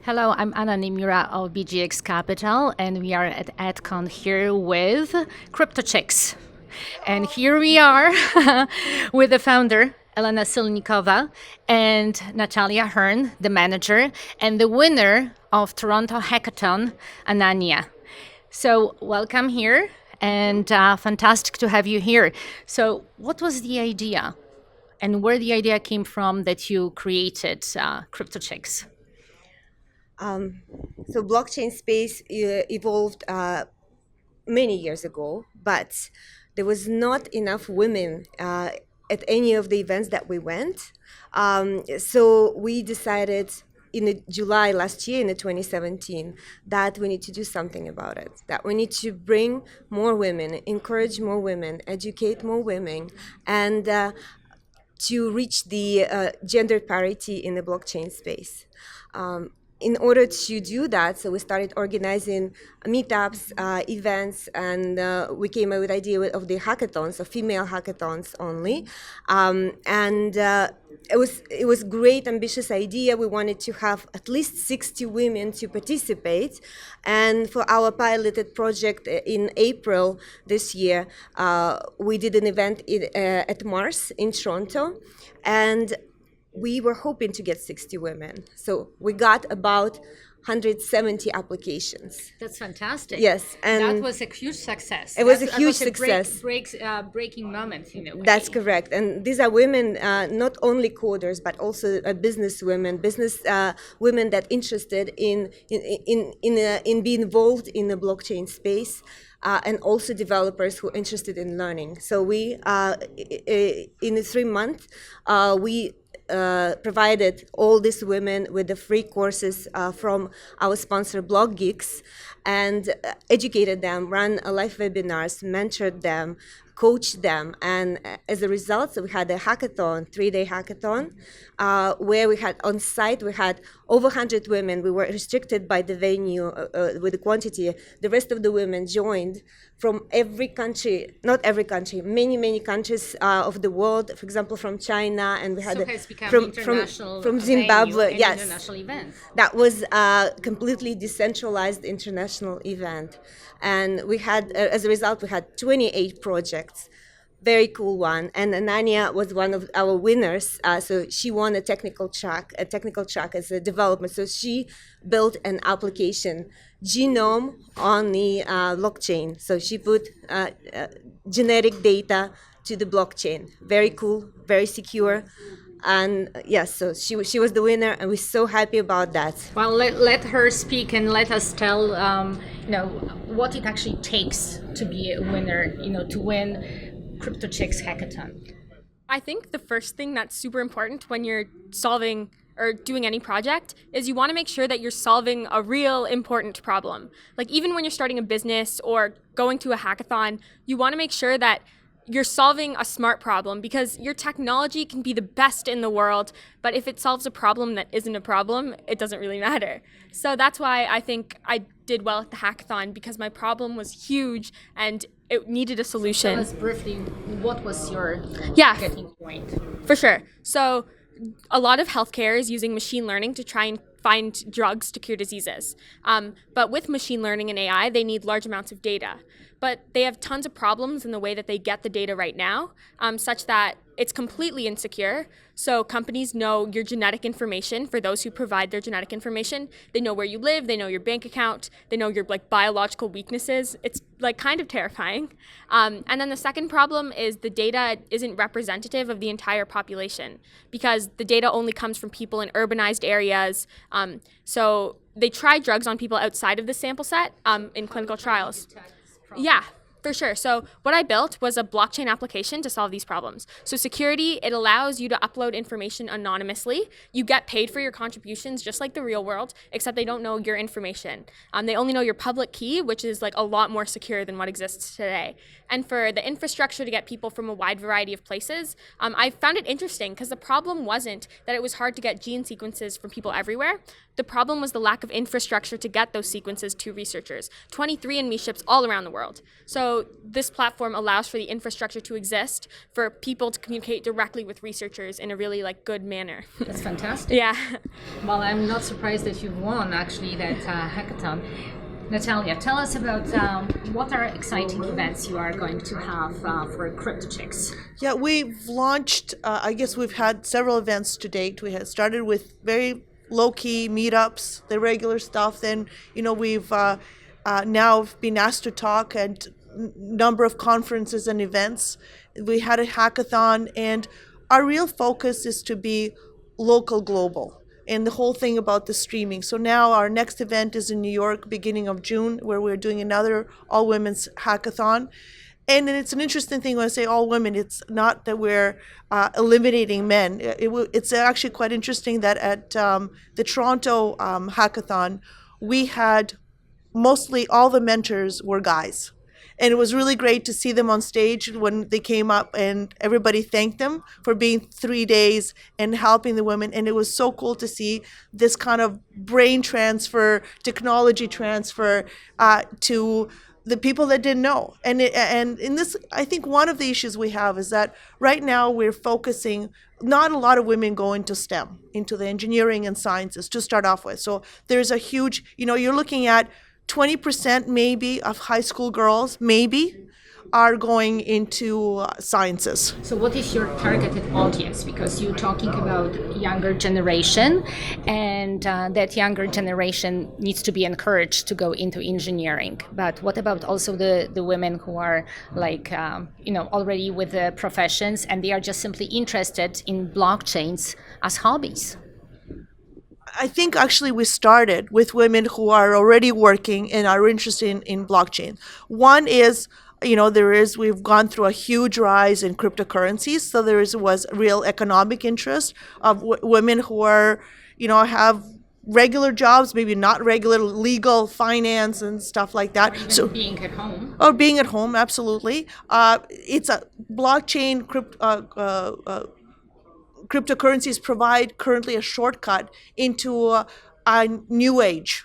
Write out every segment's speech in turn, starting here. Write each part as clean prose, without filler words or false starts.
Hello, I'm Ananya of BGX Capital, and we are at EDCON here with CryptoChicks. And here we are with the founder, Elena Sinelnikova, and Nataliya Hearn, the manager, and the winner of Toronto Hackathon, Ananya. So welcome here, and fantastic to have you here. So what was the idea, and where the idea came from that you created CryptoChicks? So blockchain space evolved many years ago, but there was not enough women at any of the events that we went. So we decided in July last year, in 2017, that we need to do something about it, that we need to bring more women, encourage more women, educate more women, and to reach the gender parity in the blockchain space. In order to do that, so we started organizing meetups, events, and we came up with the idea of the hackathons, of female hackathons only. It was great, ambitious idea. We wanted to have at least 60 women to participate. And for our piloted project in April this year, we did an event at Mars in Toronto. And we were hoping to get 60 women. So we got about 170 applications. That's fantastic. Yes, and that and was a huge success. it was a huge success. Breaking moment, in a way. That's correct. And these are women, not only coders, but also business women that interested in being involved in the blockchain space. And also developers who are interested in learning. So we, in 3 months, we provided all these women with the free courses from our sponsor Blog Geeks, and educated them, ran live webinars, mentored them, coached them, and as a result, so we had a hackathon, 3-day hackathon, where we had on site, we had over 100 women. We were restricted by the venue with the quantity. The rest of the women joined from every country, not every country, many countries of the world. For example, from China, and we had from Zimbabwe. Yes, international event. That was a completely decentralized international event, and we had, as a result, we had 28 projects. Very cool one, and Ananya was one of our winners. So she won a technical track as a development. So she built an application genome on the blockchain. So she put genetic data to the blockchain. Very cool, very secure. And yes, so she was the winner, and we're so happy about that. Well, let her speak and let us tell what it actually takes to be a winner, to win CryptoChicks Hackathon. I think the first thing that's super important when you're solving or doing any project is you want to make sure that you're solving a real important problem. Like even when you're starting a business or going to a hackathon, you want to make sure that you're solving a smart problem, because your technology can be the best in the world, but if it solves a problem that isn't a problem, it doesn't really matter. So that's why I think I did well at the hackathon, because my problem was huge and it needed a solution. Tell us briefly, what was your getting point? For sure. So a lot of healthcare is using machine learning to try and find drugs to cure diseases. But with machine learning and AI, they need large amounts of data. But they have tons of problems in the way that they get the data right now, such that it's completely insecure. So companies know your genetic information for those who provide their genetic information. They know where you live, they know your bank account, they know your biological weaknesses. It's kind of terrifying. And then the second problem is the data isn't representative of the entire population, because the data only comes from people in urbanized areas. So they try drugs on people outside of the sample set in clinical trials. Yeah, for sure. So what I built was a blockchain application to solve these problems. So security, it allows you to upload information anonymously. You get paid for your contributions just like the real world, except they don't know your information. They only know your public key, which is a lot more secure than what exists today. And for the infrastructure to get people from a wide variety of places, I found it interesting because the problem wasn't that it was hard to get gene sequences from people everywhere. The problem was the lack of infrastructure to get those sequences to researchers. 23andMe ships all around the world. So this platform allows for the infrastructure to exist for people to communicate directly with researchers in a really good manner. That's fantastic. Yeah. Well, I'm not surprised that you've won actually that hackathon. Nataliya, tell us about what are exciting events you are going to have for CryptoChicks. Yeah, we've launched, I guess we've had several events to date. We had started with very low-key meetups, the regular stuff. Then, we've now been asked to talk at a number of conferences and events. We had a hackathon, and our real focus is to be local global. And the whole thing about the streaming. So now our next event is in New York, beginning of June, where we're doing another all-women's hackathon. And it's an interesting thing when I say all women, it's not that we're eliminating men. It's actually quite interesting that at the Toronto Hackathon, we had mostly all the mentors were guys. And it was really great to see them on stage when they came up, and everybody thanked them for being 3 days and helping the women. And it was so cool to see this kind of brain transfer, technology transfer to the people that didn't know. And in this, I think one of the issues we have is that right now we're focusing, not a lot of women go into STEM, into the engineering and sciences to start off with. So there's a huge, you're looking at 20% maybe of high school girls are going into sciences. So what is your targeted audience? Because you're talking about younger generation, and that younger generation needs to be encouraged to go into engineering. But what about also the women who are already with the professions, and they are just simply interested in blockchains as hobbies? I think actually we started with women who are already working and are interested in blockchain. One is, we've gone through a huge rise in cryptocurrencies. So was real economic interest of women who are, have regular jobs, maybe not regular legal finance and stuff like that. Or even being at home. Or being at home, absolutely. It's a blockchain cryptocurrencies provide currently a shortcut into a new age,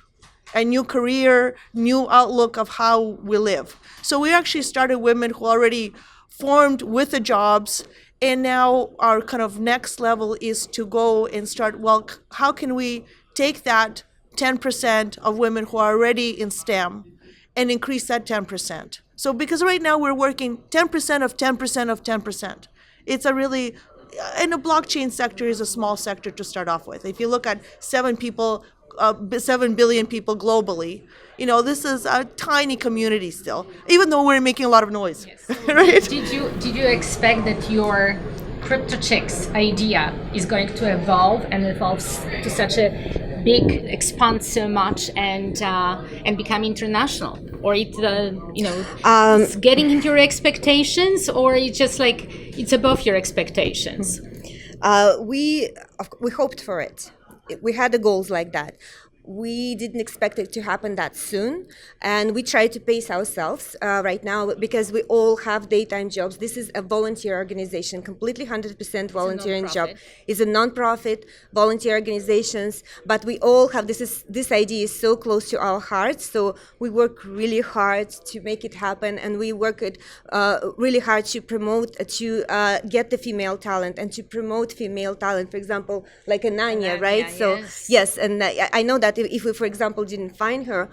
a new career, new outlook of how we live. So we actually started women who already formed with the jobs, and now our kind of next level is to go and start, how can we take that 10% of women who are already in STEM and increase that 10%? So because right now we're working 10% of 10% of 10%. It's a really, and the blockchain sector is a small sector to start off with. If you look at 7 billion people globally, this is a tiny community still, even though we're making a lot of noise. Yes. Right? Did you expect that your CryptoChicks idea is going to evolve to such a big, expand so much and become international? Or it's getting into your expectations, or it's just it's above your expectations? We hoped for it. We had the goals like that. We didn't expect it to happen that soon, and we try to pace ourselves right now because we all have daytime jobs. This is a volunteer organization, completely 100% volunteering job. It's a non-profit volunteer organizations, but we all have this idea is so close to our hearts. So we work really hard to make it happen, and we work really hard to promote, to get the female talent and to promote female talent. For example, like Ananya, right? Yes. So yes, and I know that if we, for example, didn't find her,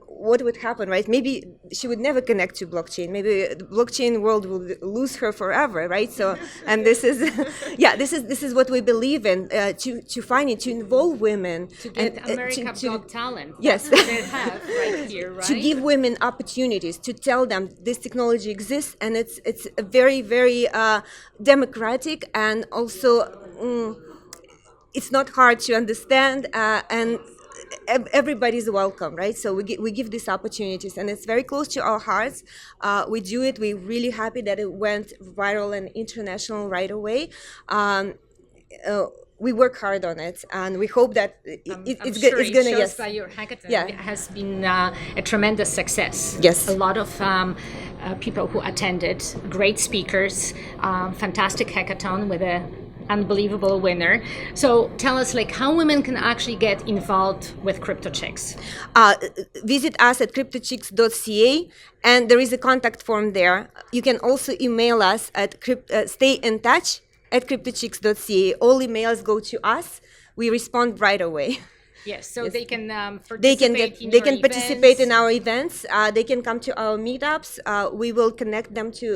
what would happen, right? Maybe she would never connect to blockchain. Maybe the blockchain world will lose her forever, right? So, and this is, this is what we believe in, to find it, to involve women. To get America Got Talent. Yes. That's what they have right here, right? To give women opportunities, to tell them this technology exists, and it's a very, very democratic, and also it's not hard to understand, and everybody's welcome, right? So we give these opportunities, and it's very close to our hearts. We do it. We're really happy that it went viral and international right away. We work hard on it, and we hope that it's going to. Yes, by your hackathon, it has been a tremendous success. Yes, a lot of people who attended, great speakers, fantastic hackathon with a unbelievable winner. So tell us, like, how women can actually get involved with CryptoChicks. Visit us at CryptoChicks.ca, and there is a contact form there. You can also email us at stay in touch at CryptoChicks.ca. All emails go to us. We respond right away. Yes, so they can participate They can participate in our events. They can come to our meetups. We will connect them to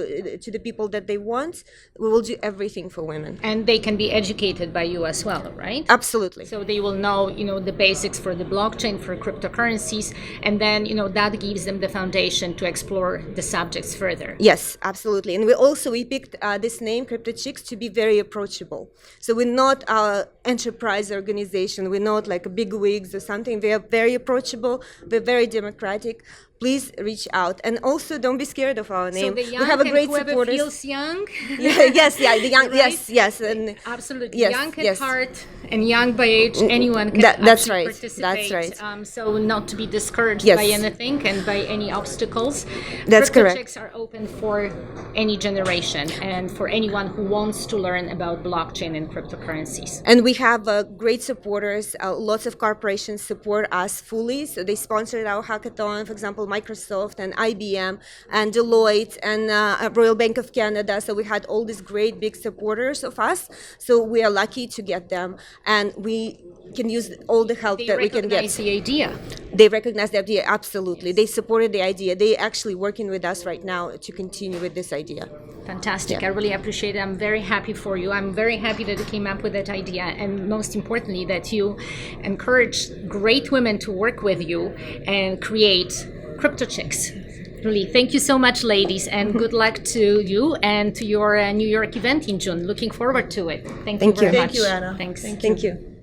the people that they want. We will do everything for women. And they can be educated by you as well, right? Absolutely. So they will know, the basics for the blockchain, for cryptocurrencies, and then, that gives them the foundation to explore the subjects further. Yes, absolutely. And we picked this name, CryptoChicks, to be very approachable. So we're not an enterprise organization. We're not like a big wigs or something. We are very approachable. We're very democratic. Please reach out, and also don't be scared of our name. So the young, we have a great whoever supporters. feels young. The young. Right? Yes, and absolutely. yes, Young at yes. heart and young by age, anyone can that's actually right. participate. That's right. So not to be discouraged Yes. by anything and by any obstacles. That's correct. CryptoChicks are open for any generation and for anyone who wants to learn about blockchain and cryptocurrencies. And we have great supporters. Lots of corporations support us fully. So they sponsored our hackathon, for example, Microsoft and IBM and Deloitte and Royal Bank of Canada. So we had all these great big supporters of us. So we are lucky to get them, and we can use all the help that we can get. They recognize the idea. They recognize the idea, absolutely. They supported the idea. They actually working with us right now to continue with this idea. Fantastic. I really appreciate it. I'm very happy for you. I'm very happy that you came up with that idea, and most importantly, that you encourage great women to work with you and create CryptoChicks. Really, thank you so much, ladies, and good luck to you and to your New York event in June. Looking forward to it. Thank you very much. Thank you, Anna. Thanks. Thank you.